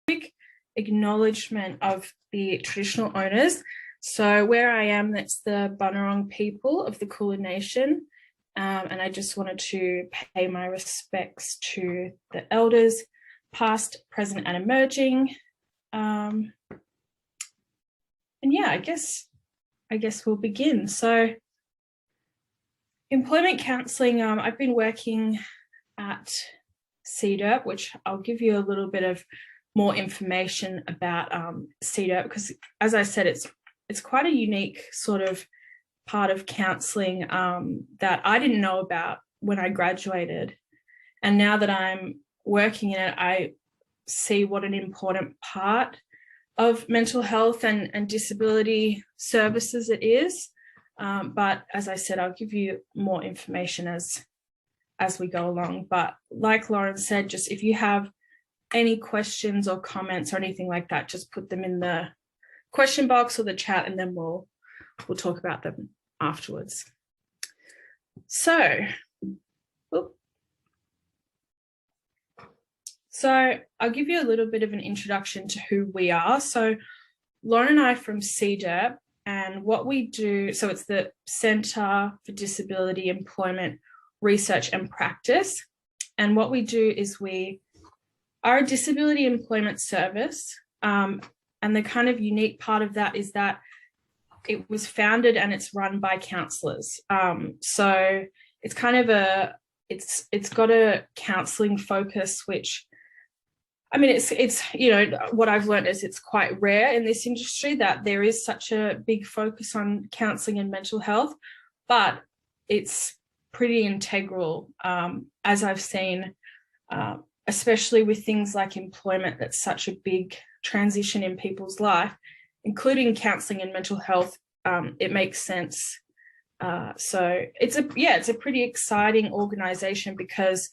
quick acknowledgement of the traditional owners. So where I am, that's the Bunurong people of the Kulin Nation. And I just wanted to pay my respects to the elders, past, present, and emerging. And yeah, I guess we'll begin. So employment counselling, I've been working at CDERP, which I'll give you a little bit of more information about CDERP, because as I said, it's quite a unique sort of part of counselling that I didn't know about when I graduated. And now that I'm working in it, I see what an important part of mental health and disability services it is. But as I said, I'll give you more information as we go along. But like Lauren said, just if you have any questions or comments or anything like that, just put them in the question box or the chat, and then we'll talk about them afterwards. So I'll give you a little bit of an introduction to who we are. So Lauren and I from CDERP, and what we do, so it's the Centre for Disability Employment Research and Practice. And what we do is we are a disability employment service. And the kind of unique part of that is that it was founded and it's run by counsellors. So it's kind of it's got a counselling focus, which, I mean, it's you know, what I've learned is it's quite rare in this industry that there is such a big focus on counselling and mental health, but it's pretty integral, as I've seen, especially with things like employment. That's such a big transition in people's life, including counselling and mental health. It makes sense. So it's a pretty exciting organisation, because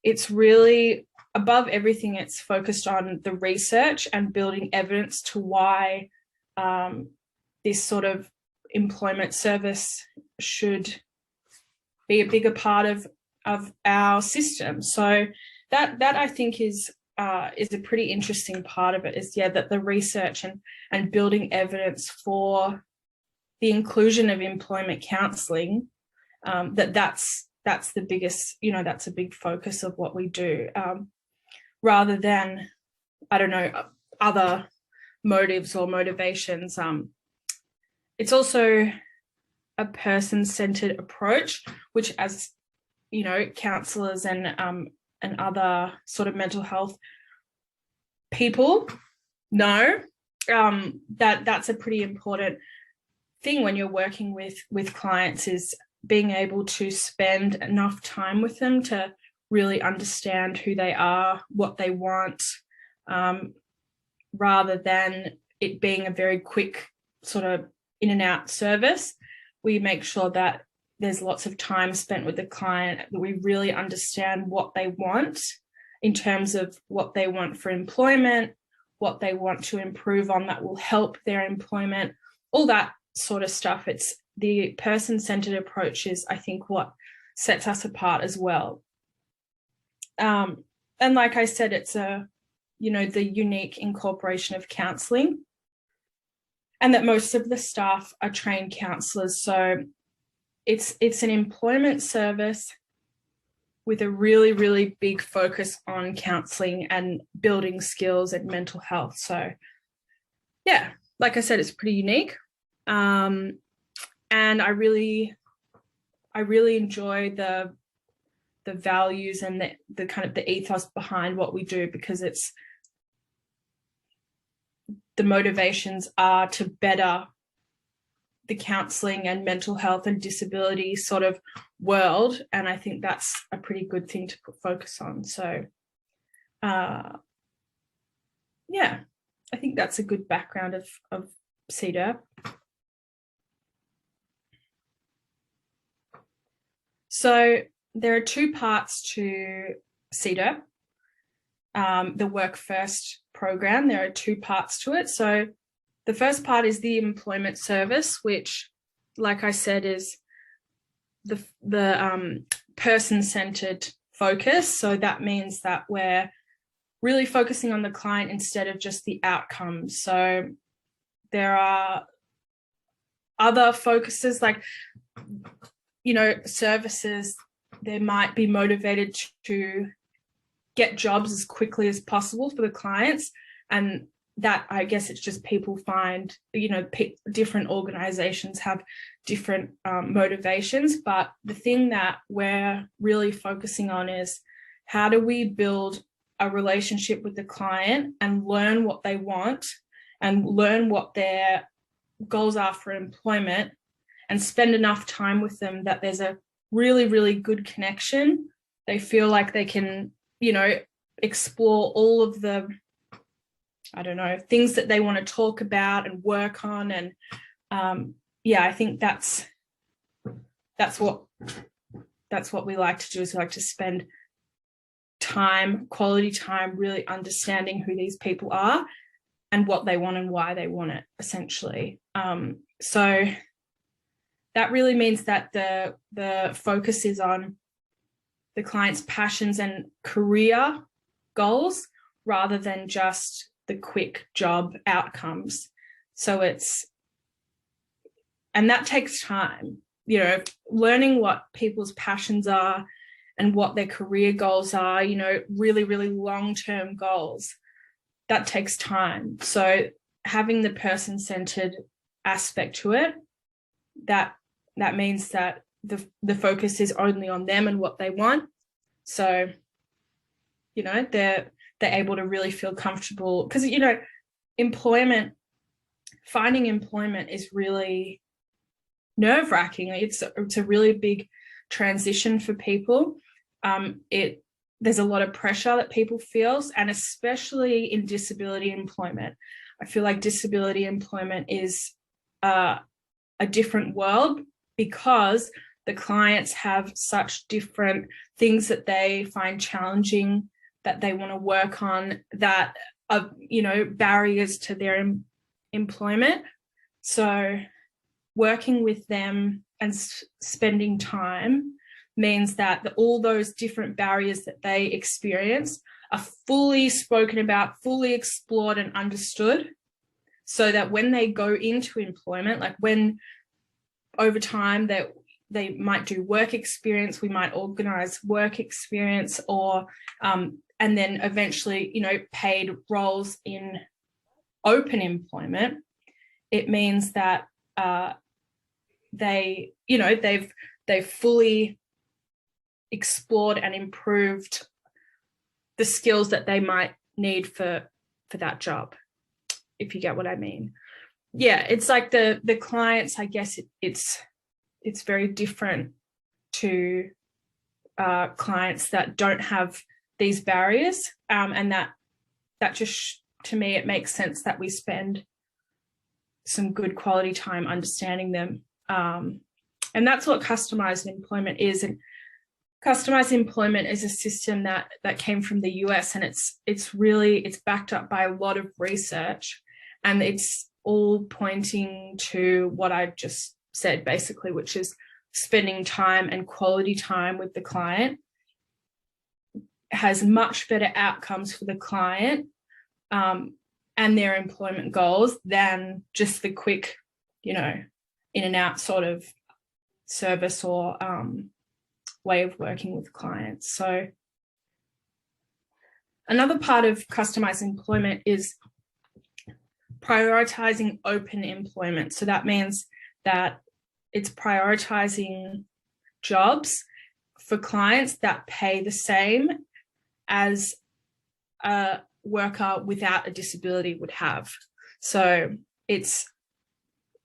it's really, above everything, it's focused on the research and building evidence to why this sort of employment service should be a bigger part of our system. So that I think is a pretty interesting part of it, is that the research and building evidence for the inclusion of employment counselling, that's the biggest, that's a big focus of what we do, rather than, I don't know, other motives or motivations. It's also a person-centered approach, which, as you know, counsellors and other sort of mental health people know, that's a pretty important thing when you're working with clients, is being able to spend enough time with them to really understand who they are, what they want, rather than it being a very quick sort of in and out service. We make sure that there's lots of time spent with the client, that we really understand what they want in terms of what they want for employment, what they want to improve on that will help their employment, all that sort of stuff. It's the person-centered approach is, I think, what sets us apart as well. And like I said, it's the unique incorporation of counselling, and that most of the staff are trained counsellors. So it's an employment service with a really, really big focus on counselling and building skills and mental health. So yeah, like I said, it's pretty unique. And I really enjoy the values and the kind of the ethos behind what we do, because it's, the motivations are to better the counselling and mental health and disability sort of world. And I think that's a pretty good thing to put focus on. So yeah, I think that's a good background of CDERP. So there are two parts to CDERP. The Work First program, there are two parts to it. So the first part is the employment service, which, like I said, is the person-centered focus. So that means that we're really focusing on the client instead of just the outcomes. So there are other focuses like, services, they might be motivated to get jobs as quickly as possible for the clients. And that, I guess it's just people find, different organizations have different motivations. But the thing that we're really focusing on is how do we build a relationship with the client and learn what they want and learn what their goals are for employment and spend enough time with them that there's a really, really good connection. They feel like they can, explore all of the, things that they want to talk about and work on. And I think that's what we like to do, is we like to spend time, quality time, really understanding who these people are and what they want and why they want it, essentially. So that really means that the focus is on the client's passions and career goals rather than just the quick job outcomes. So and that takes time, learning what people's passions are and what their career goals are, really, really long-term goals. That takes time. So having the person-centered aspect to it, that means that the focus is only on them and what they want. So, they're able to really feel comfortable, because, finding employment is really nerve-wracking. It's a really big transition for people. There's a lot of pressure that people feel, and especially in disability employment. I feel like disability employment is a different world because the clients have such different things that they find challenging, that they want to work on, that are, barriers to their employment. So working with them and spending time means that all those different barriers that they experience are fully spoken about, fully explored and understood, so that when they go into employment, like when over time that they might do work experience, we might organize work experience, or and then eventually, paid roles in open employment. It means that they've fully explored and improved the skills that they might need for that job, if you get what I mean. Yeah, it's like the clients, I guess it's very different to clients that don't have these barriers, and that just, to me, it makes sense that we spend some good quality time understanding them, and that's what customized employment is. And customized employment is a system that came from the US, and it's backed up by a lot of research, and it's all pointing to what I just said, basically, which is spending time and quality time with the client has much better outcomes for the client and their employment goals than just the quick, in and out sort of service or way of working with clients. So another part of customized employment is prioritizing open employment. So that means that it's prioritizing jobs for clients that pay the same as a worker without a disability would have. So it's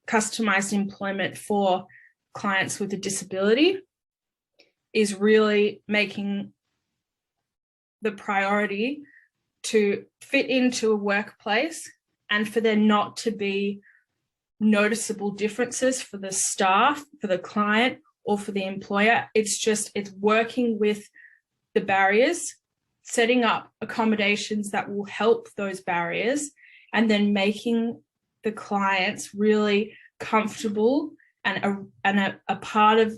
customized employment for clients with a disability is really making the priority to fit into a workplace and for there not to be noticeable differences for the staff, for the client, or for the employer. It's working with the barriers, setting up accommodations that will help those barriers, and then making the clients really comfortable and a part of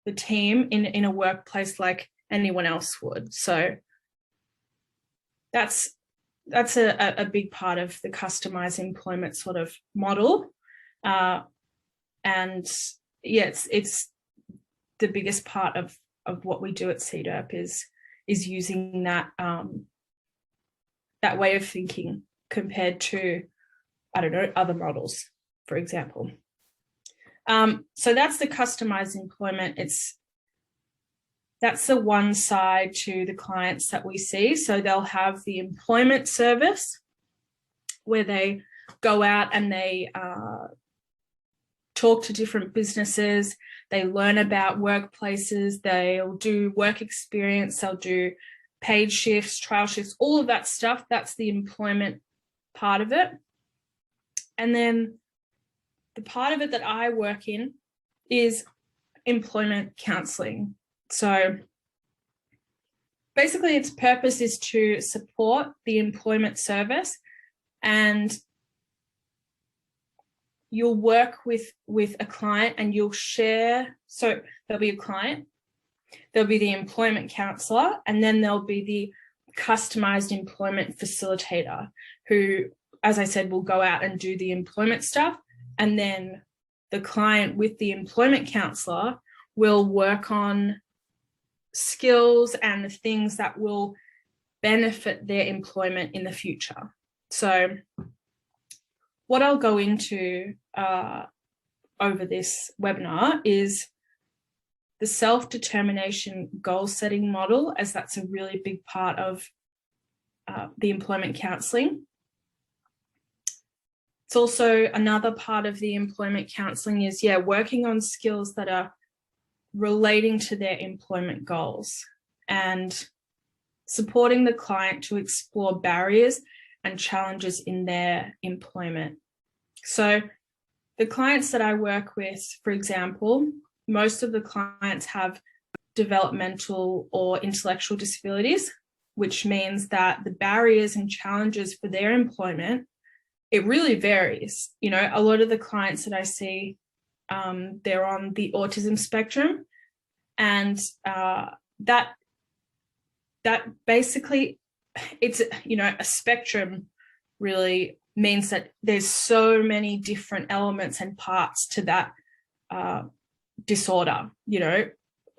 the team in a workplace like anyone else would. So that's that's a big part of the customized employment sort of model. And yeah, it's the biggest part of what we do at CDERP is using that that way of thinking compared to, I don't know, other models, for example. So that's the customized employment. That's the one side to the clients that we see. So they'll have the employment service where they go out and they talk to different businesses, they learn about workplaces, they'll do work experience, they'll do paid shifts, trial shifts, all of that stuff. That's the employment part of it. And then the part of it that I work in is employment counselling. So basically its purpose is to support the employment service, and you'll work with a client and you'll share. So there'll be a client, there'll be the employment counsellor, and then there'll be the customized employment facilitator who, as I said, will go out and do the employment stuff. And then the client with the employment counsellor will work on skills and the things that will benefit their employment in the future. So what I'll go into over this webinar is the self-determination goal setting model, as that's a really big part of the employment counselling. It's also another part of the employment counselling is, working on skills that are relating to their employment goals and supporting the client to explore barriers and challenges in their employment. So the clients that I work with, for example, most of the clients have developmental or intellectual disabilities, which means that the barriers and challenges for their employment, it really varies. You know, a lot of the clients that I see, they're on the autism spectrum, and that basically, it's, a spectrum really means that there's so many different elements and parts to that disorder,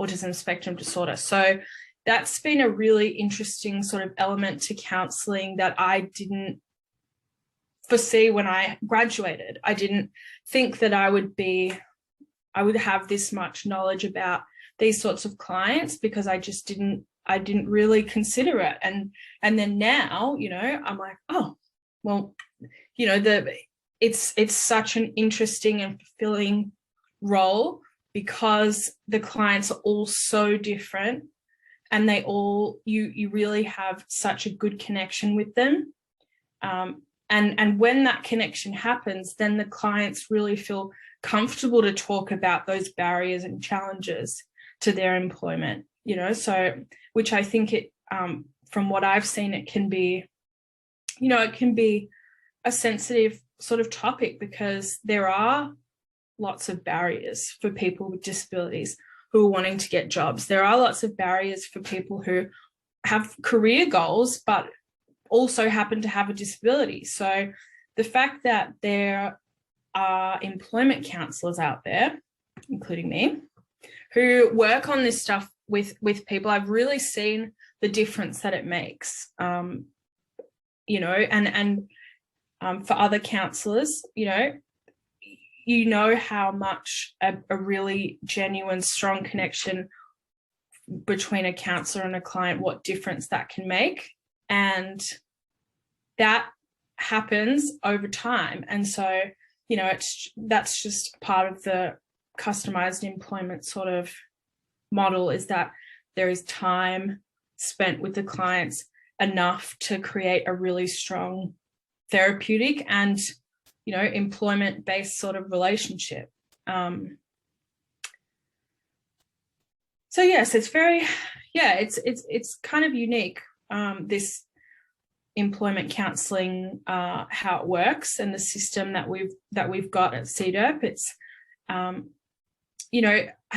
autism spectrum disorder. So that's been a really interesting sort of element to counselling that I didn't foresee when I graduated. I didn't think that I would have this much knowledge about these sorts of clients, because I didn't really consider it. And then now, I'm like, oh, well, it's such an interesting and fulfilling role, because the clients are all so different, and they all, you really have such a good connection with them. And when that connection happens, then the clients really feel comfortable to talk about those barriers and challenges to their employment, so, which I think it, from what I've seen, it can be, it can be a sensitive sort of topic, because there are lots of barriers for people with disabilities who are wanting to get jobs. There are lots of barriers for people who have career goals, but also happen to have a disability. So the fact that there are employment counsellors out there, including me, who work on this stuff with people, I've really seen the difference that it makes. And for other counsellors, how much a really genuine, strong connection between a counsellor and a client, what difference that can make. And that happens over time. And so, that's just part of the customized employment sort of model, is that there is time spent with the clients enough to create a really strong therapeutic and, employment-based sort of relationship. So yes, it's very, it's kind of unique, this employment counselling, how it works, and the system that we've got at CDERP. It's, I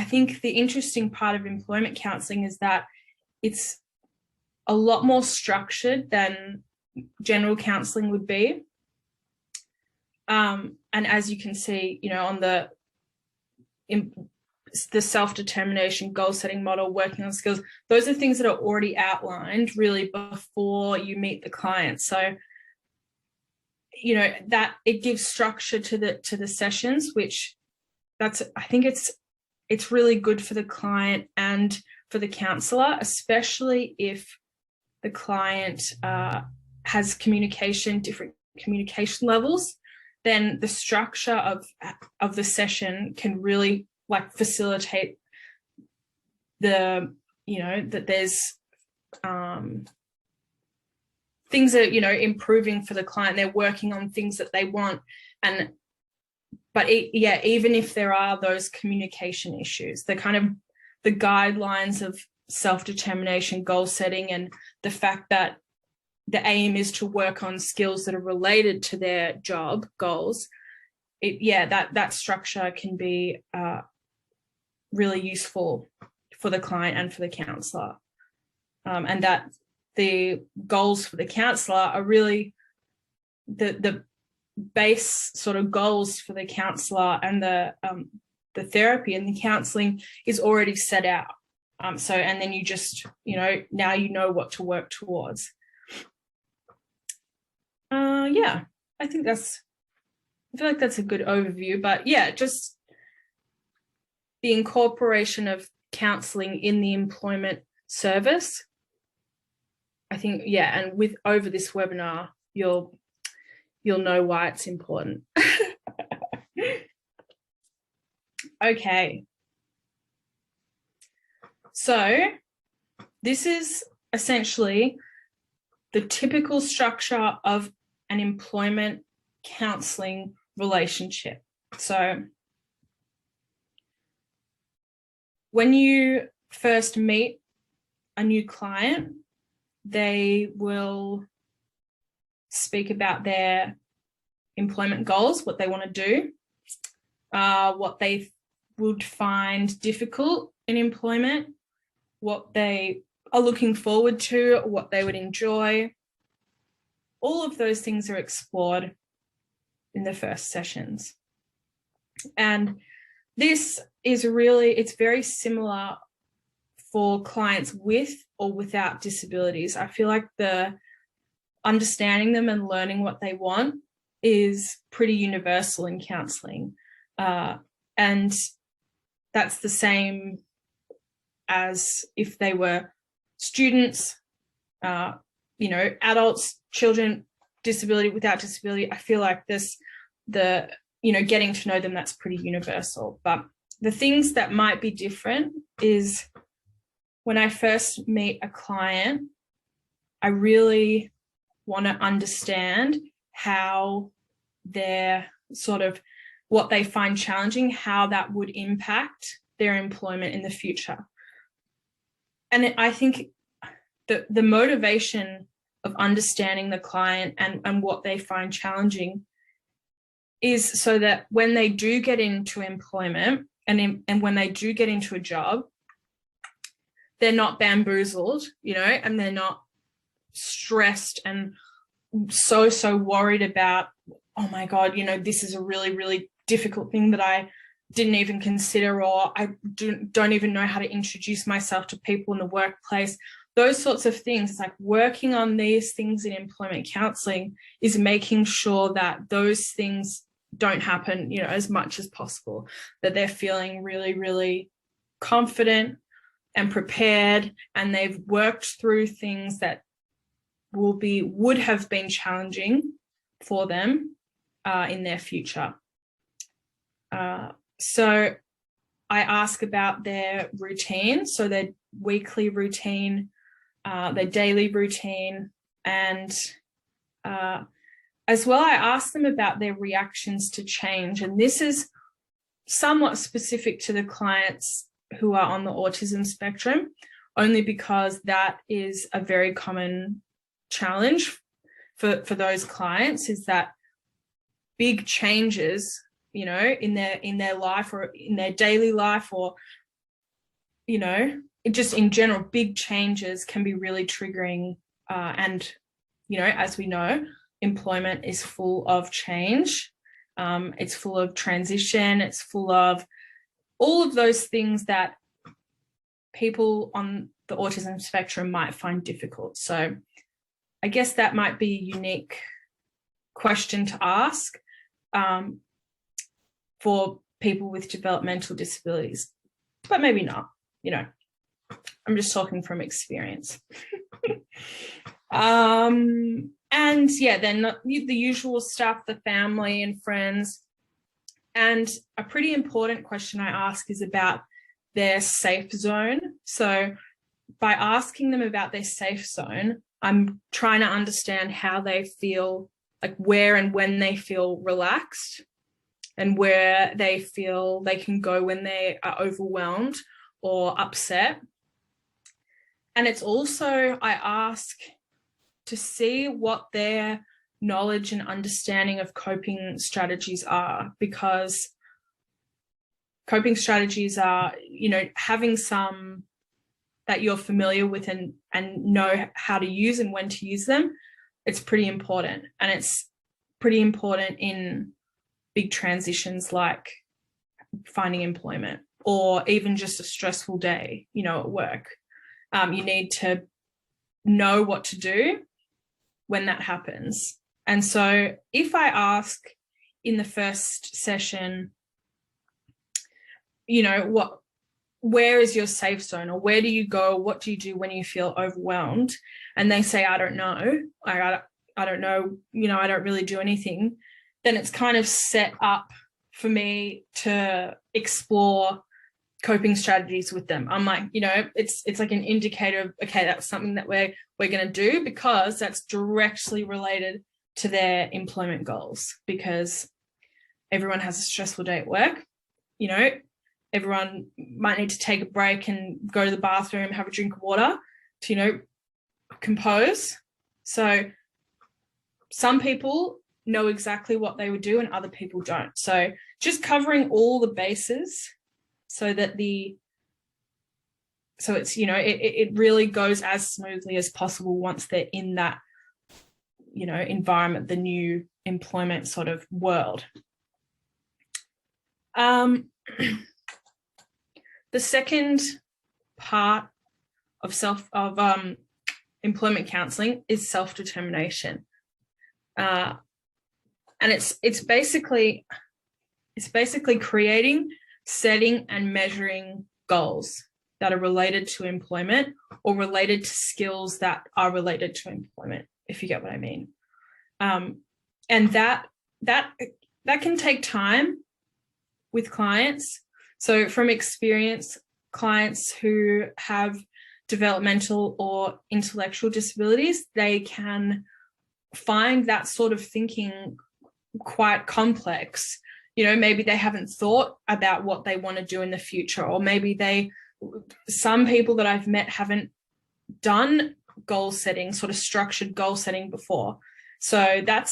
think the interesting part of employment counselling is that it's a lot more structured than general counselling would be. And as you can see, on the self-determination, goal-setting model, working on skills, those are things that are already outlined really before you meet the client. So, that it gives structure to the sessions, which I think it's really good for the client and for the counsellor, especially if the client has different communication levels. Then the structure of the session can really facilitate that there's things that improving for the client. They're working on things that they want, but even if there are those communication issues, the guidelines of self-determination, goal setting, and the fact that the aim is to work on skills that are related to their job goals, that structure can be really useful for the client and for the counsellor, and that the goals for the counsellor are really the base sort of goals for the counsellor, and the therapy and the counselling is already set out. So, and then you just, now you know what to work towards. I feel like that's a good overview, but just the incorporation of counselling in the employment service. I think, and over this webinar, you'll know why it's important. Okay. So this is essentially the typical structure of an employment counselling relationship. So when you first meet a new client, they will speak about their employment goals, what they want to do, what they would find difficult in employment, what they are looking forward to, what they would enjoy. All of those things are explored in the first sessions. And this is it's very similar for clients with or without disabilities. I feel like the understanding them and learning what they want is pretty universal in counselling. And that's the same as if they were students, adults, children, disability, without disability. I feel like getting to know them, that's pretty universal. But the things that might be different is when I first meet a client, I really want to understand how what they find challenging, how that would impact their employment in the future. And I think the motivation of understanding the client and what they find challenging is so that when they do get into employment and when they do get into a job, they're not bamboozled, and they're not stressed and so worried about, oh my God, this is a really, really difficult thing that I didn't even consider, or I don't even know how to introduce myself to people in the workplace. Those sorts of things. It's like working on these things in employment counselling is making sure that those things don't happen, as much as possible, that they're feeling really, really confident and prepared, and they've worked through things that would have been challenging for them in their future. So I ask about their routine, so their weekly routine, their daily routine, and as well, I ask them about their reactions to change. And this is somewhat specific to the clients who are on the autism spectrum, only because that is a very common challenge for those clients, is that big changes, in their life or in their daily life, or, just in general, big changes can be really triggering and, as we know, employment is full of change. It's full of transition. It's full of all of those things that people on the autism spectrum might find difficult. So I guess that might be a unique question to ask for people with developmental disabilities, but maybe not, I'm just talking from experience. And yeah, then the usual stuff, the family and friends. And a pretty important question I ask is about their safe zone. So by asking them about their safe zone, I'm trying to understand how they feel, like where and when they feel relaxed and where they feel they can go when they are overwhelmed or upset. And it's also, I ask to see what their knowledge and understanding of coping strategies are, because coping strategies are, having some that you're familiar with and know how to use and when to use them. It's pretty important. And it's pretty important in big transitions like finding employment or even just a stressful day, at work. You need to know what to do when that happens. And so if I ask in the first session, where is your safe zone, or where do you go? What do you do when you feel overwhelmed? And they say, I don't know. I don't know, I don't really do anything. Then it's kind of set up for me to explore coping strategies with them. I'm like, it's like an indicator of, okay, that's something that we're going to do, because that's directly related to their employment goals, because everyone has a stressful day at work. Everyone might need to take a break and go to the bathroom, have a drink of water to, compose. So some people know exactly what they would do and other people don't. So just covering all the bases so that it's, it really goes as smoothly as possible once they're in that, environment, the new employment sort of world. The second part of employment counselling is self-determination, and it's basically creating, setting, and measuring goals that are related to employment or related to skills that are related to employment, if you get what I mean. And that can take time with clients. So from experience, clients who have developmental or intellectual disabilities, they can find that sort of thinking quite complex. Maybe they haven't thought about what they want to do in the future, or maybe some people that I've met haven't done goal setting, sort of structured goal setting before. So that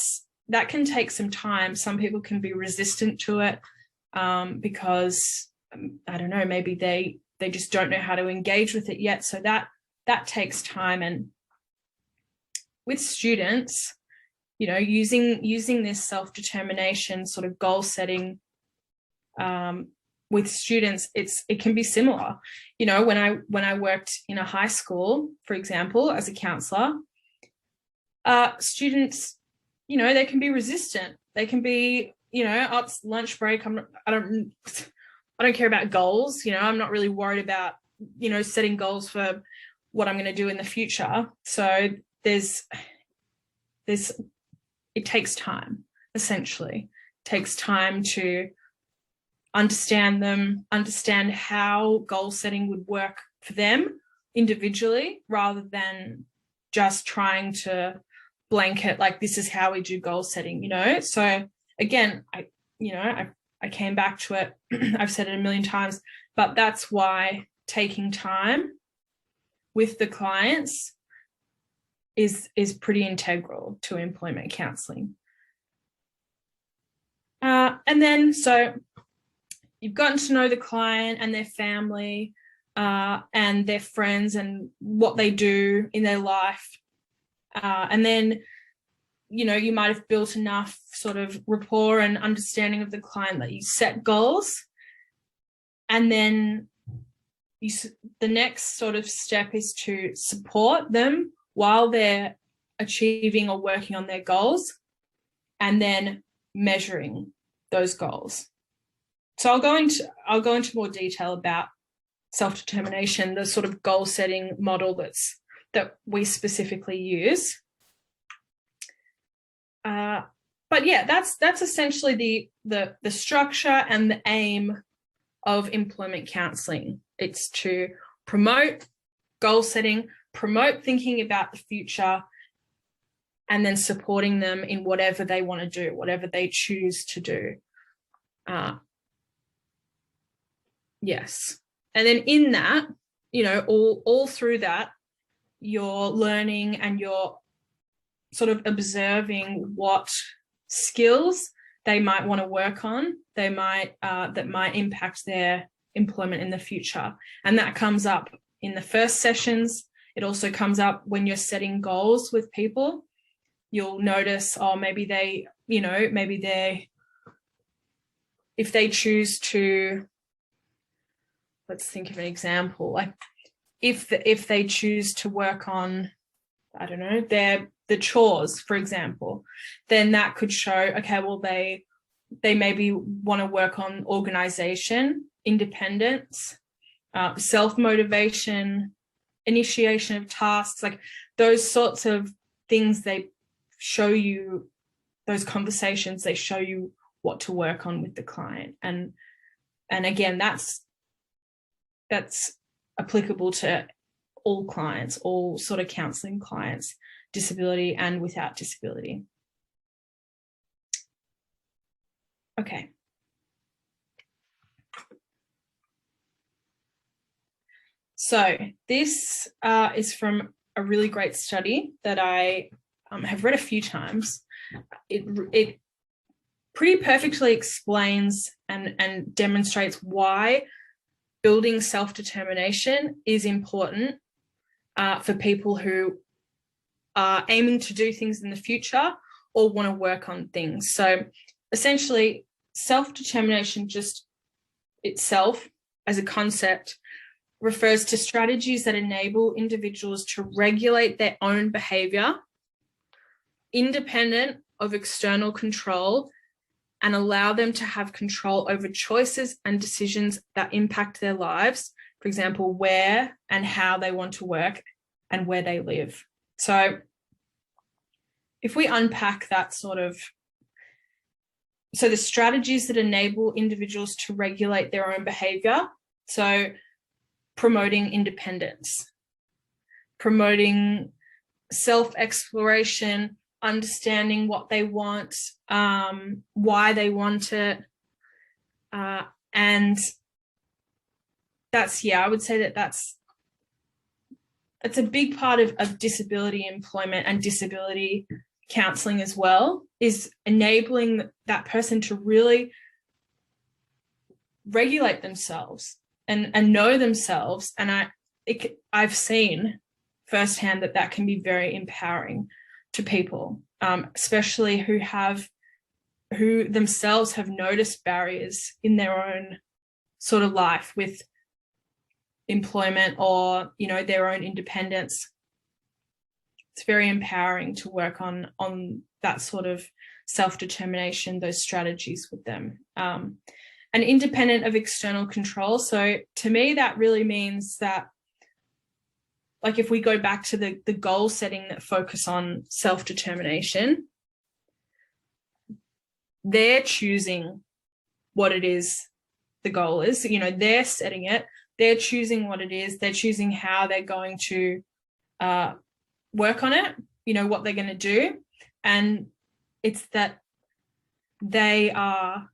can take some time. Some people can be resistant to it because I don't know, maybe they just don't know how to engage with it yet. So that takes time. And with students, using this self-determination sort of goal setting with students, it can be similar. When I worked in a high school, for example, as a counsellor, students, they can be resistant. They can be, oh, it's lunch break. I don't care about goals. I'm not really worried about, setting goals for what I'm going to do in the future. So it takes time, essentially. It takes time to understand them, understand how goal setting would work for them individually, rather than just trying to blanket, like, this is how we do goal setting, So again, I came back to it. I've said it a million times, but that's why taking time with the clients is pretty integral to employment counselling. And then, so you've gotten to know the client and their family and their friends and what they do in their life. And then, you might have built enough sort of rapport and understanding of the client that you set goals. And then the next sort of step is to support them while they're achieving or working on their goals, and then measuring those goals. So I'll go into more detail about self-determination, the sort of goal setting model that we specifically use. But yeah, that's essentially the structure and the aim of employment counselling. It's to promote goal setting, promote thinking about the future, and then supporting them in whatever they want to do, whatever they choose to do. Yes. And then in that, all through that, you're learning and you're sort of observing what skills they might want to work on, that might impact their employment in the future. And that comes up in the first sessions. It also comes up when you're setting goals with people. You'll notice, if they choose to, let's think of an example, like if they choose to work on, I don't know, the chores, for example, then that could show, okay, well, they maybe want to work on organization, independence, self-motivation, initiation of tasks, like those sorts of things. They show you those conversations, they show you what to work on with the client. And again, that's applicable to all clients, all sort of counselling clients, disability and without disability. Okay. So this is from a really great study that I have read a few times. It pretty perfectly explains and demonstrates why building self-determination is important for people who are aiming to do things in the future or want to work on things. So essentially, self-determination just itself as a concept refers to strategies that enable individuals to regulate their own behaviour independent of external control and allow them to have control over choices and decisions that impact their lives, for example, where and how they want to work and where they live. So if we unpack that so the strategies that enable individuals to regulate their own behaviour, so promoting independence, promoting self-exploration, understanding what they want, why they want it, and I would say that's a big part of disability employment and disability counselling as well, is enabling that person to really regulate themselves and know themselves. And I've seen firsthand that can be very empowering to people, especially who themselves have noticed barriers in their own sort of life with employment or, their own independence. It's very empowering to work on that sort of self-determination, those strategies with them. And independent of external control. So to me, that really means that, like, if we go back to the goal setting that focus on self-determination, they're choosing what it is the goal is. They're setting it. They're choosing what it is. They're choosing how they're going to work on it, what they're going to do. And it's that they are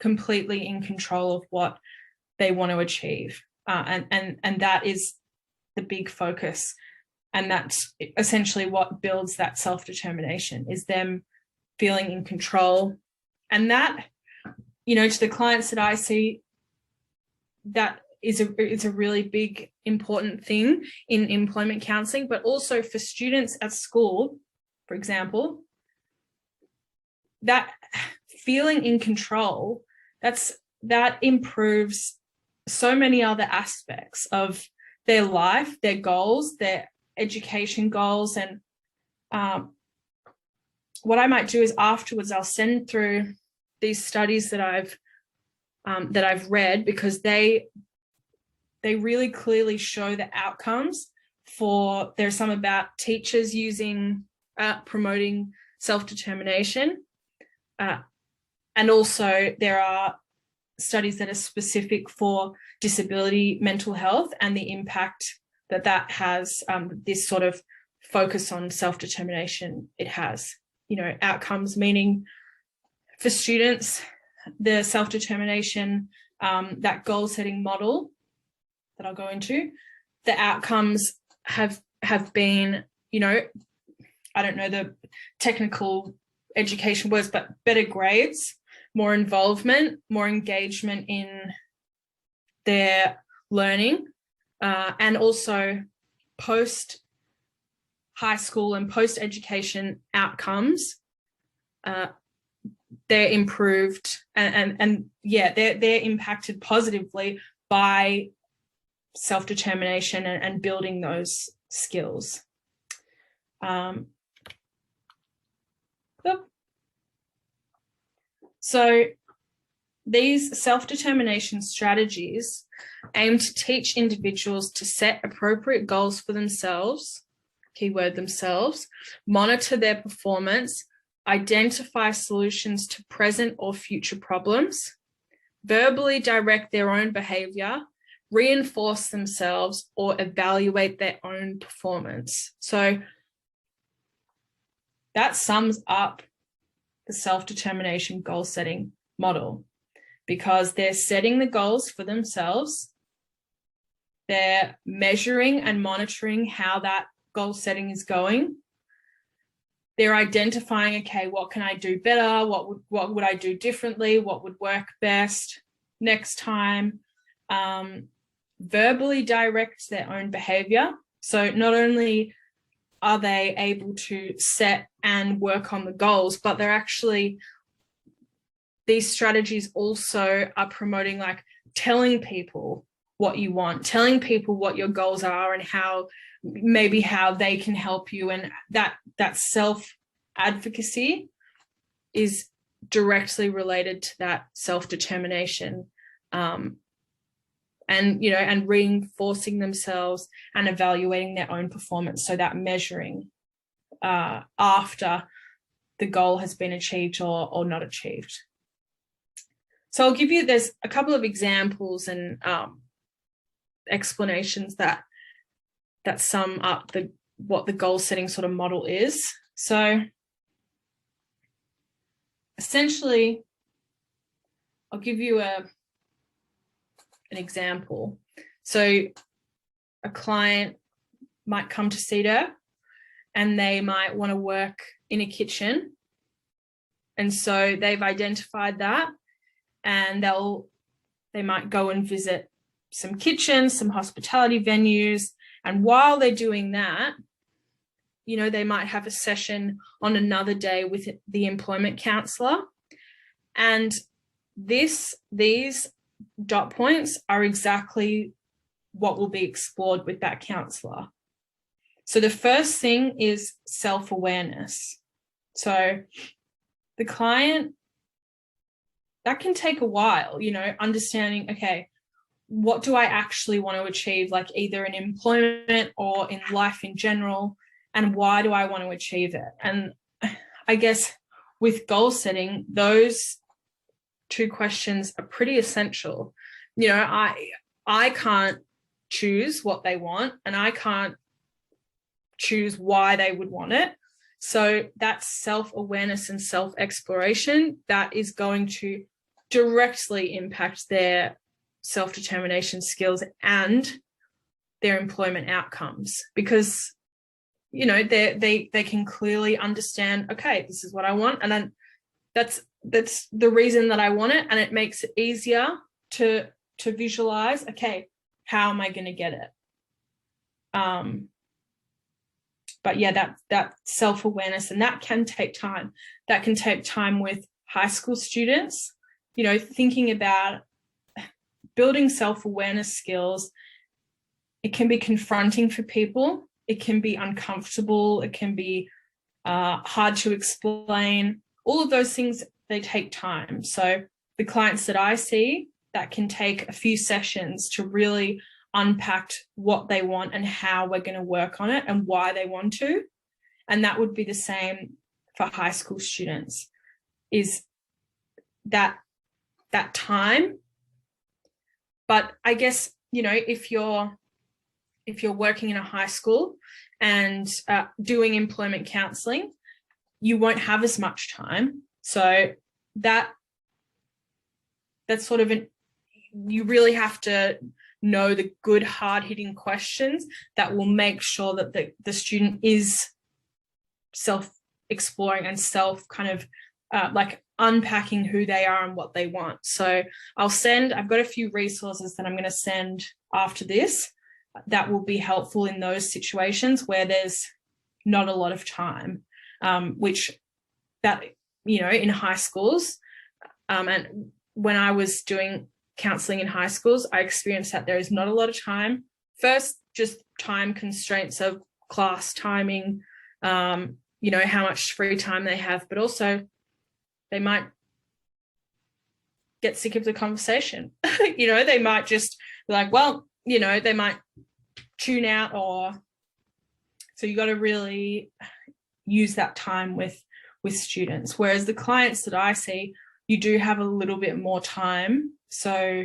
completely in control of what they want to achieve. And that is the big focus. And that's essentially what builds that self-determination, is them feeling in control. And that, to the clients that I see, that is a really big, important thing in employment counselling, but also for students at school. for example, that feeling in control, that improves so many other aspects of their life, their goals, their education goals. And what I might do is afterwards, I'll send through these studies that I've read, because they really clearly show the outcomes for, there's some about teachers using, promoting self-determination. And also there are studies that are specific for disability mental health and the impact that has, this sort of focus on self-determination it has. Outcomes, meaning for students, the self-determination, that goal-setting model that I'll go into, the outcomes have been, I don't know the technical education words, but better grades, more involvement, more engagement in their learning, and also post high school and post education outcomes. They're improved and they're impacted positively by self-determination and building those skills. So these self-determination strategies aim to teach individuals to set appropriate goals for themselves, keyword themselves, monitor their performance, identify solutions to present or future problems, verbally direct their own behavior, reinforce themselves, or evaluate their own performance. So that sums up the self-determination goal setting model, because they're setting the goals for themselves. They're measuring and monitoring how that goal setting is going. They're identifying, okay, what can I do better? What would I do differently? What would work best next time? Verbally direct their own behavior. So not only are they able to set and work on the goals, but they're actually, these strategies also are promoting, like, telling people what you want, telling people what your goals are and how they can help you. And that self-advocacy is directly related to that self-determination, and reinforcing themselves and evaluating their own performance. So that measuring after the goal has been achieved or not achieved. So I'll give you, there's a couple of examples and explanations that sum up what the goal setting sort of model is. So essentially, I'll give you an example. So a client might come to CEDA and they might want to work in a kitchen. And so they've identified that, and they might go and visit some kitchens, some hospitality venues. And while they're doing that, they might have a session on another day with the employment counsellor. And these dot points are exactly what will be explored with that counsellor. So the first thing is self-awareness. So the client, that can take a while, understanding, okay, what do I actually want to achieve, like either in employment or in life in general, and why do I want to achieve it? And I guess with goal setting, those two questions are pretty essential. I can't choose what they want, and I can't choose why they would want it. So that's self-awareness and self-exploration that is going to directly impact their self-determination skills and their employment outcomes, because they can clearly understand, okay, this is what I want, and then that's the reason that I want it, and it makes it easier to visualize, okay, how am I going to get it? but yeah, that self-awareness, and that can take time. That can take time with high school students, you know, thinking about building self-awareness skills. It can be confronting for people. It can be uncomfortable. It can be hard to explain. All of those things, they take time. So the clients that I see, that can take a few sessions to really unpack what they want and how we're going to work on it and why they want to. And that would be the same for high school students, is that time. But I guess, you know, if you're working in a high school and doing employment counselling, you won't have as much time. So that's sort of you really have to know the good hard-hitting questions that will make sure that the student is self-exploring and kind of like unpacking who they are and what they want. So I've got a few resources that I'm going to send after this that will be helpful in those situations where there's not a lot of time, which that, you know, in high schools, and when I was doing counselling in high schools, I experienced that there is not a lot of time. First, just time constraints of class timing, you know, how much free time they have, but also they might get sick of the conversation. You know, they might just be like, well, you know, they might tune out, so you got to really use that time with students. Whereas the clients that I see, you do have a little bit more time, so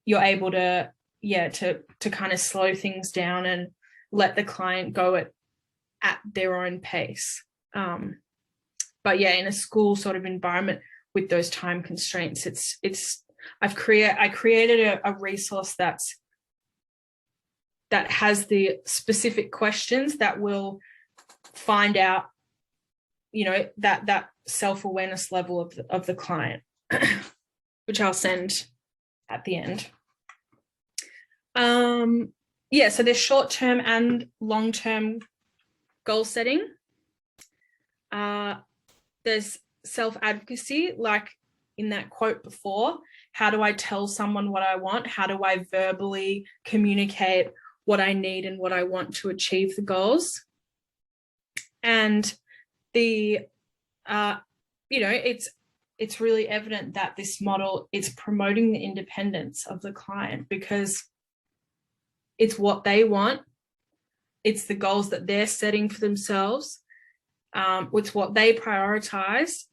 you're able to kind of slow things down and let the client go at their own pace. But yeah, in a school sort of environment with those time constraints, I created a resource that has the specific questions that will find out, you know, that self-awareness level of the client, which I'll send at the end. Yeah, so there's short-term and long-term goal setting. There's self-advocacy, like in that quote before. How do I tell someone what I want? How do I verbally communicate what I need and what I want to achieve the goals? And you know, it's really evident that this model is promoting the independence of the client, because it's what they want. It's the goals that they're setting for themselves. It's what they prioritize.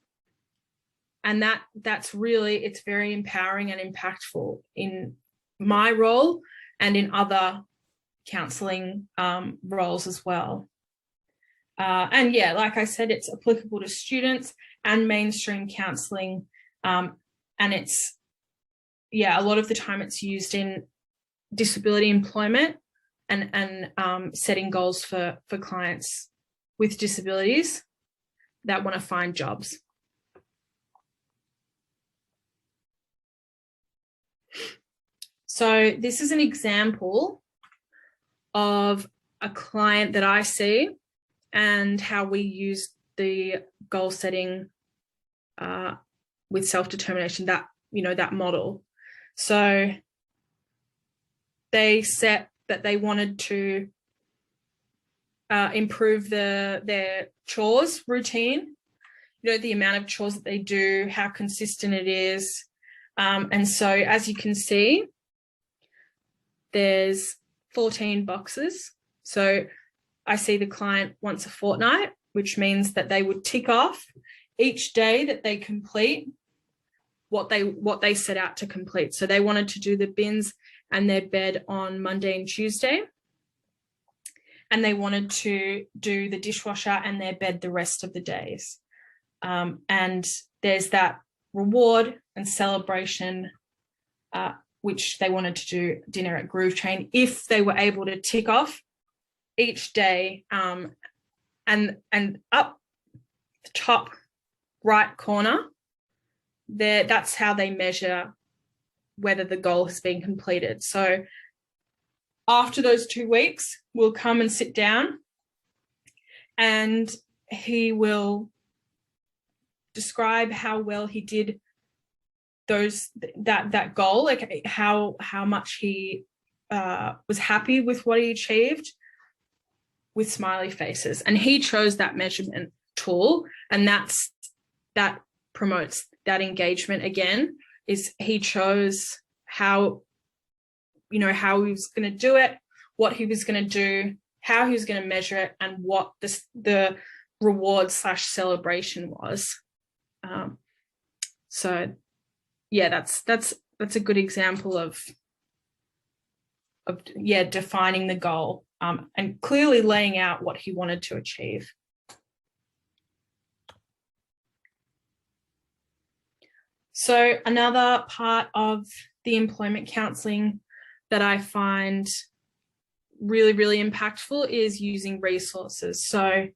And that's really, it's very empowering and impactful in my role and in other counselling roles as well. And yeah, like I said, it's applicable to students and mainstream counselling. And it's, yeah, a lot of the time it's used in disability employment and setting goals for clients with disabilities that want to find jobs. So this is an example of a client that I see and how we use the goal setting with self-determination, that, you know, that model. So they set that they wanted to improve their chores routine, you know, the amount of chores that they do, how consistent it is. And so as you can see, there's 14 boxes. So I see the client once a fortnight, which means that they would tick off each day that they complete what they set out to complete. So they wanted to do the bins and their bed on Monday and Tuesday, and they wanted to do the dishwasher and their bed the rest of the days. And there's that reward and celebration, which they wanted to do dinner at Groove Train if they were able to tick off each day. And up the top right corner there, that's how they measure whether the goal has been completed. So after those 2 weeks, we'll come and sit down and he will describe how well he did that goal, like how much he was happy with what he achieved, with smiley faces. And he chose that measurement tool, and that promotes that engagement again. Is he chose how he was going to do it, what he was going to do, how he was going to measure it, and what the reward / celebration was. So yeah, that's a good example of defining the goal, and clearly laying out what he wanted to achieve. So another part of the employment counselling that I find really, really impactful is using resources. So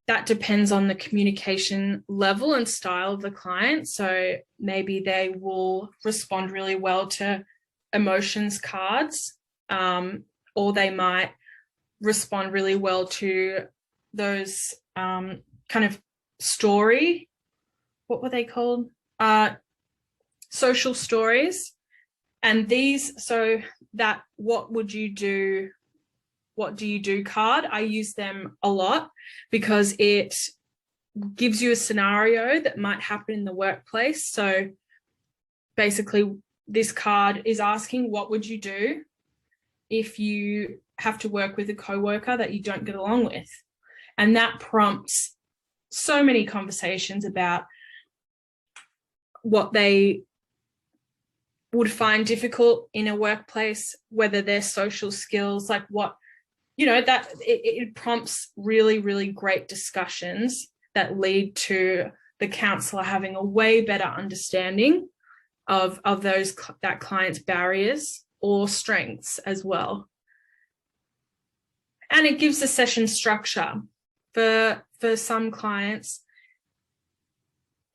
that depends on the communication level and style of the client. So maybe they will respond really well to emotions cards, or they might respond really well to those kind of story, what were they called? Social stories. And these, so that what do you do card, I use them a lot because it gives you a scenario that might happen in the workplace. So basically this card is asking, what would you do if you have to work with a coworker that you don't get along with? And that prompts so many conversations about what they would find difficult in a workplace, whether their social skills, like what, that it prompts really, really great discussions that lead to the counsellor having a way better understanding of that client's barriers or strengths as well. And it gives the session structure. For some clients,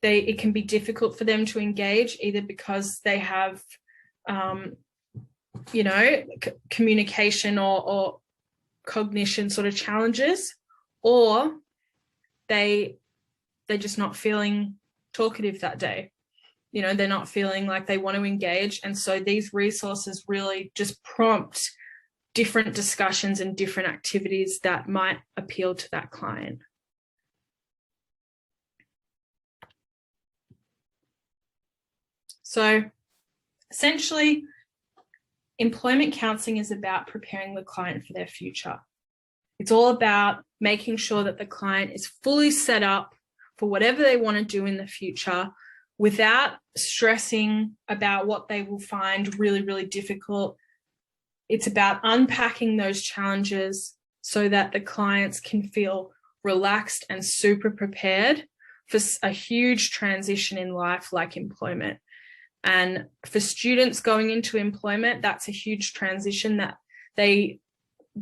it can be difficult for them to engage, either because they have communication or cognition sort of challenges, or they're just not feeling talkative that day. They're not feeling like they want to engage. And so these resources really just prompt different discussions and different activities that might appeal to that client. So essentially, employment counselling is about preparing the client for their future. It's all about making sure that the client is fully set up for whatever they want to do in the future without stressing about what they will find really, really difficult. It's about unpacking those challenges so that the clients can feel relaxed and super prepared for a huge transition in life like employment. And for students going into employment, that's a huge transition that they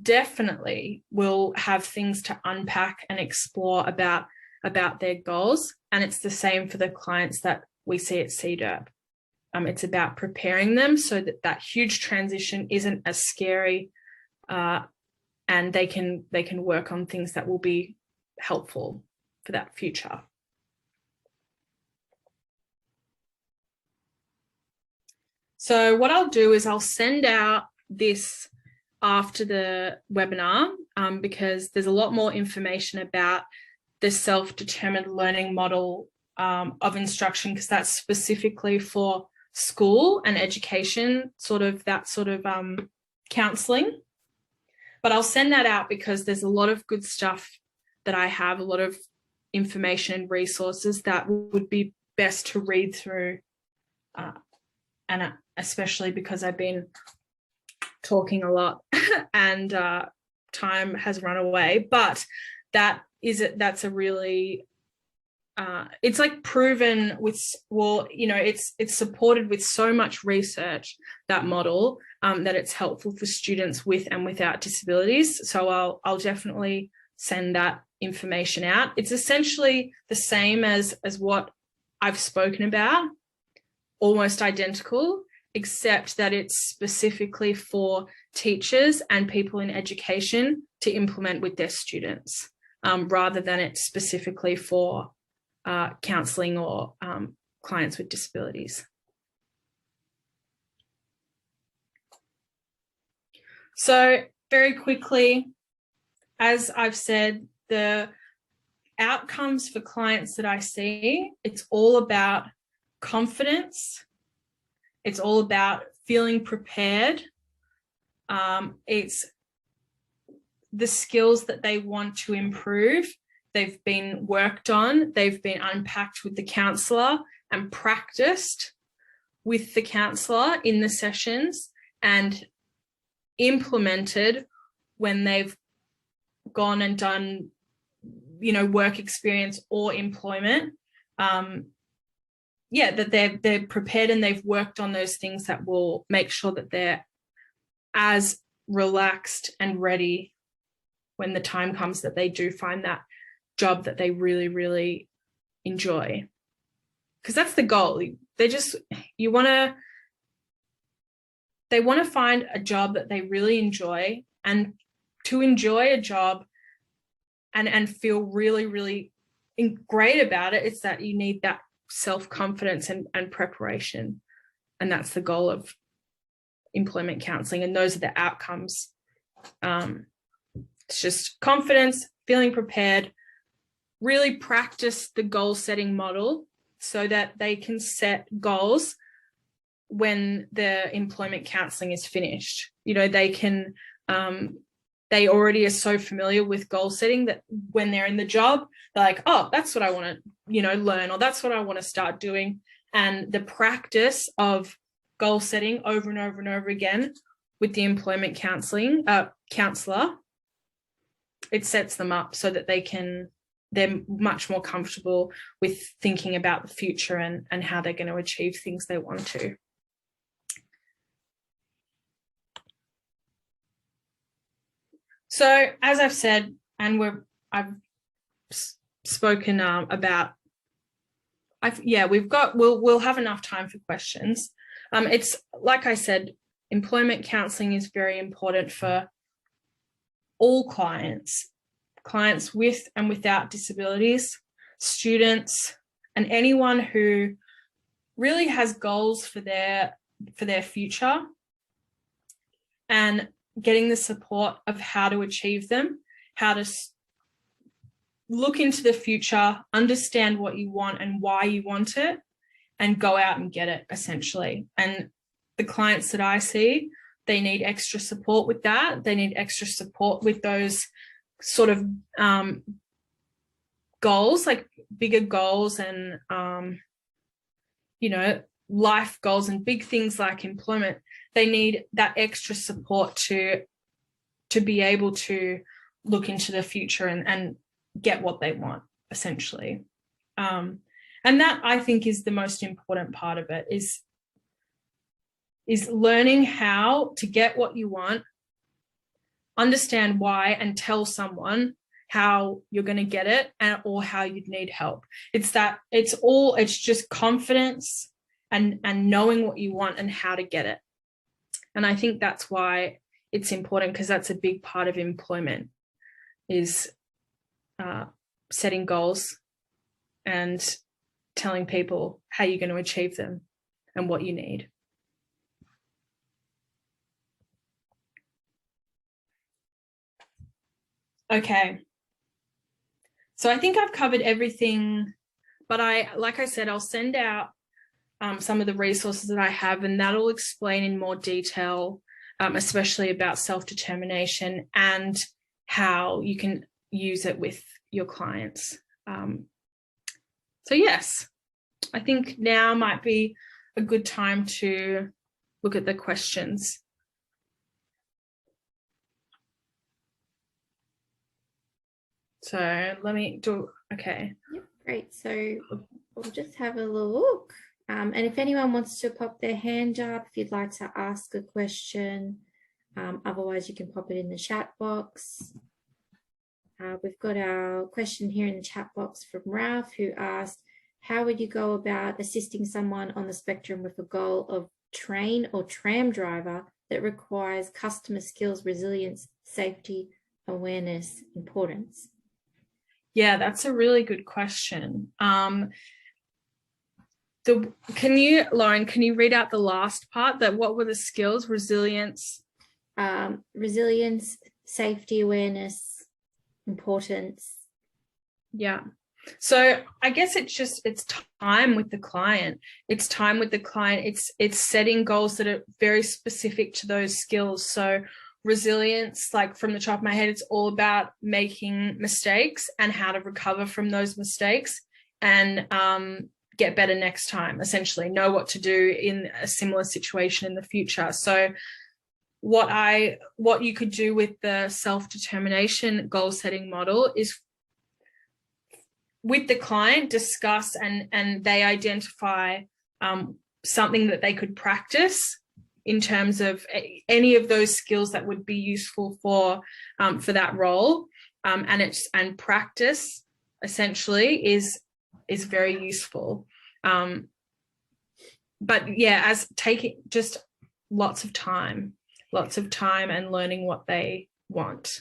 definitely will have things to unpack and explore about their goals. And it's the same for the clients that we see at CDERP. It's about preparing them so that huge transition isn't as scary, and they can work on things that will be helpful for that future. So what I'll do is I'll send out this after the webinar, because there's a lot more information about the self-determined learning model of instruction, because that's specifically for school and education, that sort of counselling. But I'll send that out because there's a lot of good stuff that I have, a lot of information and resources that would be best to read through, and especially because I've been talking a lot and time has run away. But that's a really it's like proven with, it's supported with so much research, that model, that it's helpful for students with and without disabilities. So I'll definitely send that information out. It's essentially the same as what I've spoken about, almost identical, except that it's specifically for teachers and people in education to implement with their students. rather than it specifically for counselling or clients with disabilities. So very quickly, as I've said, the outcomes for clients that I see, it's all about confidence. It's all about feeling prepared. It's the skills that they want to improve. They've been worked on. They've been unpacked with the counsellor and practiced with the counsellor in the sessions and implemented when they've gone and done, work experience or employment. That they're prepared and they've worked on those things that will make sure that they're as relaxed and ready when the time comes that they do find that job that they really, really enjoy. Because that's the goal. They want to find a job that they really enjoy, and to enjoy a job and feel really, really great about it, it's that you need that self-confidence and preparation. And that's the goal of employment counselling. And those are the outcomes. It's just confidence, feeling prepared, really practice the goal setting model so that they can set goals when the employment counselling is finished. They can, they already are so familiar with goal setting that when they're in the job, they're like, oh, that's what I want to, learn, or that's what I want to start doing. And the practice of goal setting over and over and over again with the employment counsellor, it sets them up so that they're much more comfortable with thinking about the future and how they're going to achieve things they want to. So as I've said, and I've spoken about, we'll have enough time for questions. It's like I said, employment counselling is very important for all clients with and without disabilities, students, and anyone who really has goals for their future, and getting the support of how to achieve them, how to look into the future, understand what you want and why you want it, and go out and get it, essentially. And the clients that I see, they need extra support with that. They need extra support with those sort of goals, like bigger goals and, life goals and big things like employment. They need that extra support to be able to look into the future and get what they want, essentially. And that, I think, is the most important part of it, is learning how to get what you want, understand why, and tell someone how you're going to get it or how you'd need help. It's just confidence and knowing what you want and how to get it. And I think that's why it's important, because that's a big part of employment, is setting goals and telling people how you're going to achieve them and what you need. Okay. So I think I've covered everything, but like I said, I'll send out some of the resources that I have, and that'll explain in more detail, especially about self-determination and how you can use it with your clients. So yes, I think now might be a good time to look at the questions. So let me do, okay. Yep, great. So we'll just have a look. And if anyone wants to pop their hand up, if you'd like to ask a question, otherwise you can pop it in the chat box. We've got our question here in the chat box from Ralph, who asked, how would you go about assisting someone on the spectrum with a goal of train or tram driver that requires customer skills, resilience, safety, awareness, importance? Yeah, that's a really good question. Lauren, can you read out the last part? That what were the skills? Resilience. Resilience, safety awareness, importance. Yeah. So I guess it's time with the client. It's time with the client. It's setting goals that are very specific to those skills. So resilience, like from the top of my head, it's all about making mistakes and how to recover from those mistakes and get better next time, essentially know what to do in a similar situation in the future. So what you could do with the self-determination goal setting model is with the client discuss and they identify something that they could practice in terms of any of those skills that would be useful for that role, and practice essentially is very useful. But yeah, as taking just lots of time and learning what they want.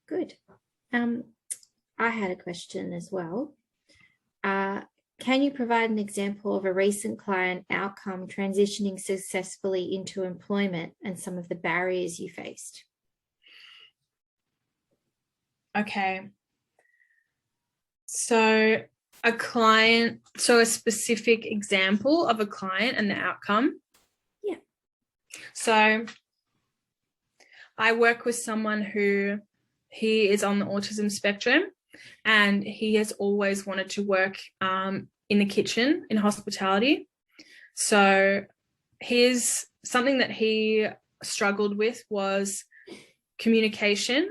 Good. I had a question as well. Can you provide an example of a recent client outcome transitioning successfully into employment and some of the barriers you faced? Okay. So a specific example of a client and the outcome. Yeah. So I work with someone who he is on the autism spectrum and he has always wanted to work in the kitchen in hospitality. So something that he struggled with was communication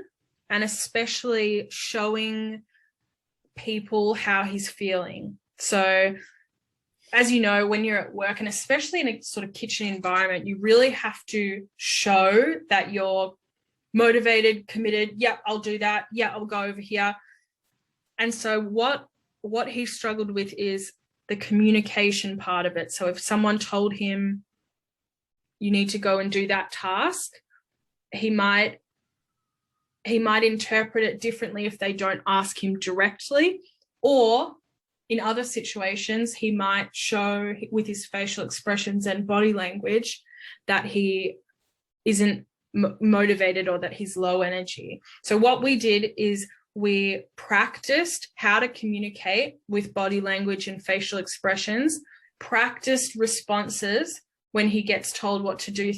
and especially showing people how he's feeling. So as you know, when you're at work and especially in a sort of kitchen environment, you really have to show that you're motivated, committed. Yeah, I'll do that. Yeah, I'll go over here. And so what he struggled with is the communication part of it. So if someone told him you need to go and do that task, he might interpret it differently if they don't ask him directly, or in other situations, he might show with his facial expressions and body language that he isn't motivated or that he's low energy. So what we did is we practiced how to communicate with body language and facial expressions, practiced responses when he gets told what to do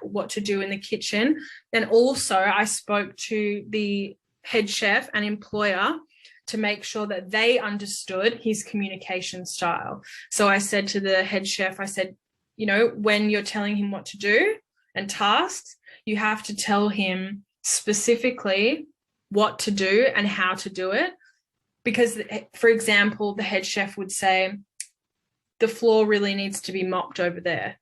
what to do in the kitchen. And also I spoke to the head chef and employer to make sure that they understood his communication style. So I said to the head chef, I said, when you're telling him what to do and tasks, you have to tell him specifically what to do and how to do it. Because, for example, the head chef would say, the floor really needs to be mopped over there.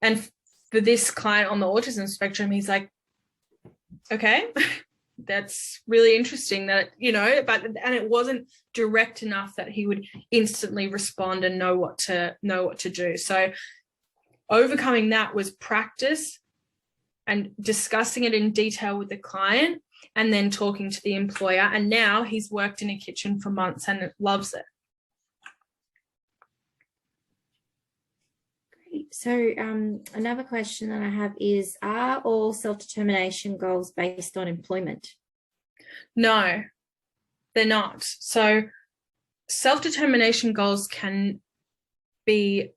And for this client on the autism spectrum, he's like, okay, that's really interesting that, and it wasn't direct enough that he would instantly respond and know what to do. So overcoming that was practice and discussing it in detail with the client and then talking to the employer. And now he's worked in a kitchen for months and loves it. Great. So another question that I have is, are all self-determination goals based on employment? No, they're not. So self-determination goals can be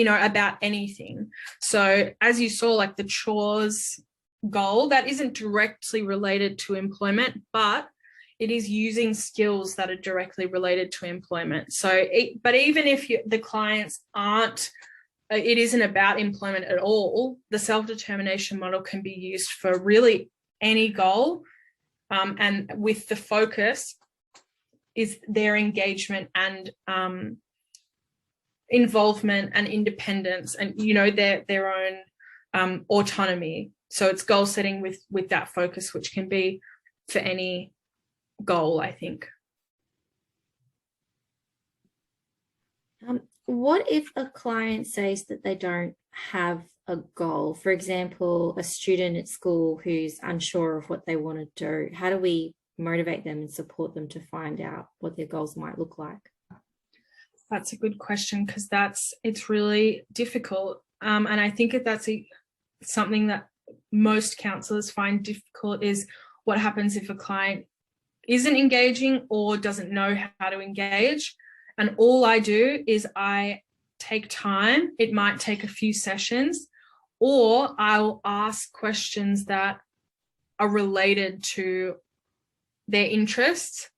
about anything. So as you saw, like the chores goal, that isn't directly related to employment, but it is using skills that are directly related to employment. So, but even if the clients it isn't about employment at all, the self-determination model can be used for really any goal. And with the focus is their engagement and involvement and independence and their own autonomy. So it's goal setting with that focus, which can be for any goal, I think. What if a client says that they don't have a goal? For example, a student at school who's unsure of what they want to do, how do we motivate them and support them to find out what their goals might look like? That's a good question, because it's really difficult. And I think that's something that most counsellors find difficult, is what happens if a client isn't engaging or doesn't know how to engage. And all I do is I take time. It might take a few sessions, or I'll ask questions that are related to their interests.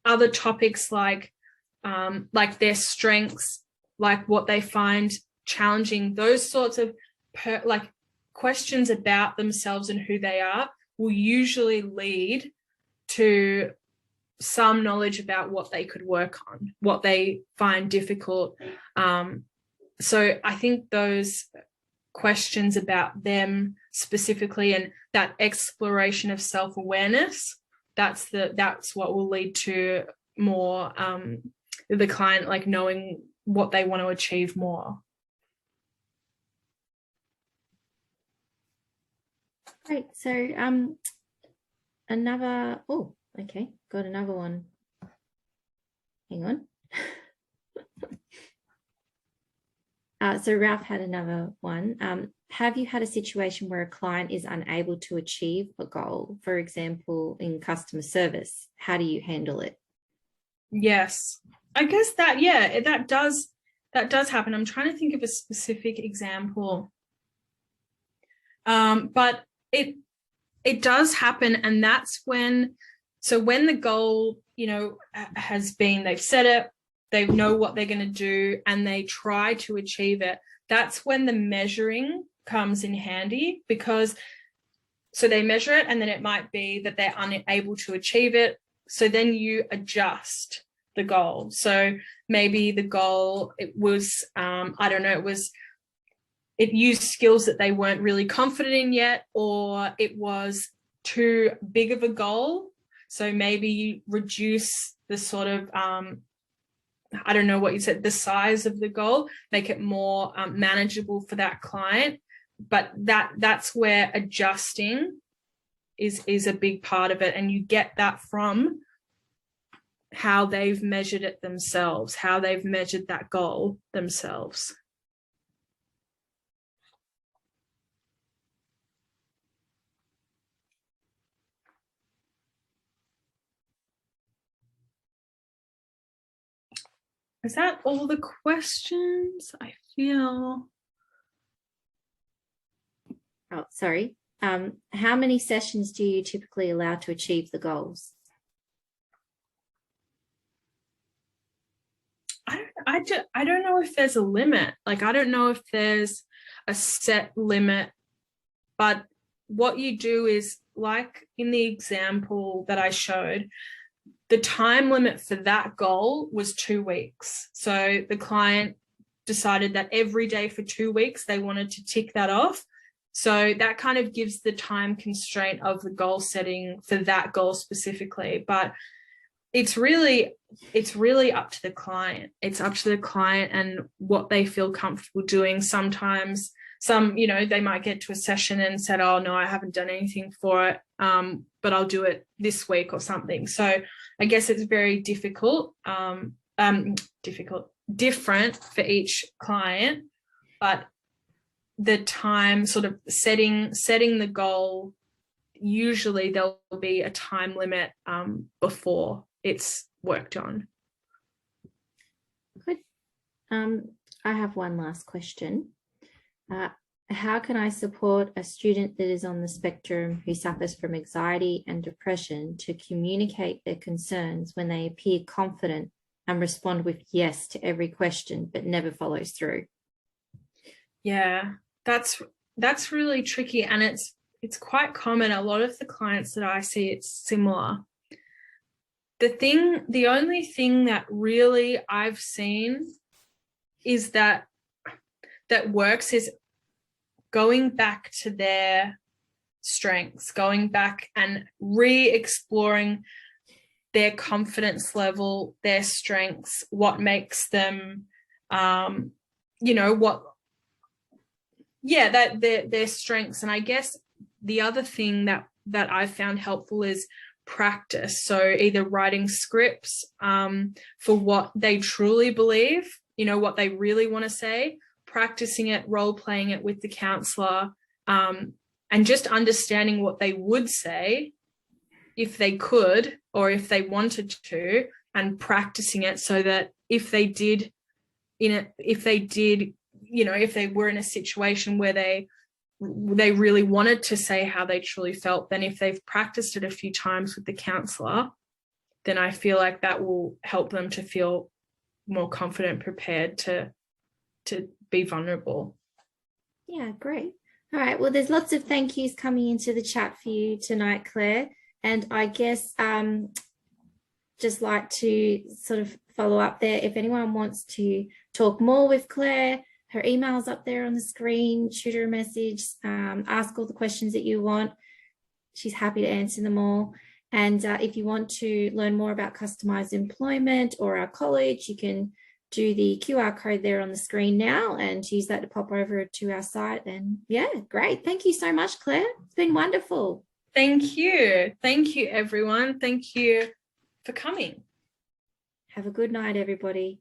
Other topics like their strengths, like what they find challenging, those sorts of questions about themselves and who they are will usually lead to some knowledge about what they could work on, what they find difficult. So I think those questions about them specifically and that exploration of self-awareness, that's what will lead to more the client like knowing what they want to achieve more. Great. So okay, got another one. Hang on. So Ralph had another one. Have you had a situation where a client is unable to achieve a goal, for example, in customer service? How do you handle it? Yes, I guess that does happen. I'm trying to think of a specific example, but it does happen, and that's when the goal, has been, they've set it, they know what they're going to do, and they try to achieve it. That's when the measuring comes in handy, because so they measure it, and then it might be that they're unable to achieve it. So then you adjust the goal. So maybe the goal, it was, it used skills that they weren't really confident in yet, or it was too big of a goal. So maybe you reduce the sort of, the size of the goal, make it more manageable for that client. But that's where adjusting is a big part of it. And you get that from how they've measured it themselves, how they've measured that goal themselves. Is that all the questions? I feel. Oh, sorry. How many sessions do you typically allow to achieve the goals? I don't know if there's a limit. Like, I don't know if there's a set limit, but what you do is, like in the example that I showed, the time limit for that goal was 2 weeks. So the client decided that every day for 2 weeks, they wanted to tick that off. So that kind of gives the time constraint of the goal setting for that goal specifically. But it's really up to the client. It's up to the client and what they feel comfortable doing. Sometimes they might get to a session and said, oh no, I haven't done anything for it, but I'll do it this week or something. So I guess it's very different for each client, but the time sort of setting the goal, usually there'll be a time limit before it's worked on. Good. I have one last question. How can I support a student that is on the spectrum who suffers from anxiety and depression to communicate their concerns when they appear confident and respond with yes to every question, but never follows through? Yeah, that's really tricky, and it's quite common. A lot of the clients that I see, it's similar. The only thing that really I've seen is that works is going back to their strengths, going back and re-exploring their confidence level, their strengths, what makes them what, that their strengths. And I guess the other thing that I've found helpful is practice. So either writing scripts for what they truly believe, what they really want to say, practicing it, role playing it with the counsellor, and just understanding what they would say if they could or if they wanted to, and practicing it so that if they were in a situation where they really wanted to say how they truly felt, then if they've practiced it a few times with the counsellor, then I feel like that will help them to feel more confident, prepared to be vulnerable. Yeah, great. All right. Well, there's lots of thank yous coming into the chat for you tonight, Claire. And I guess just like to sort of follow up there. If anyone wants to talk more with Claire, her email's up there on the screen. Shoot her a message, ask all the questions that you want. She's happy to answer them all. And if you want to learn more about customised employment or our college, you can do the QR code there on the screen now and use that to pop over to our site. And yeah, great. Thank you so much, Claire. It's been wonderful. Thank you. Thank you, everyone. Thank you for coming. Have a good night, everybody.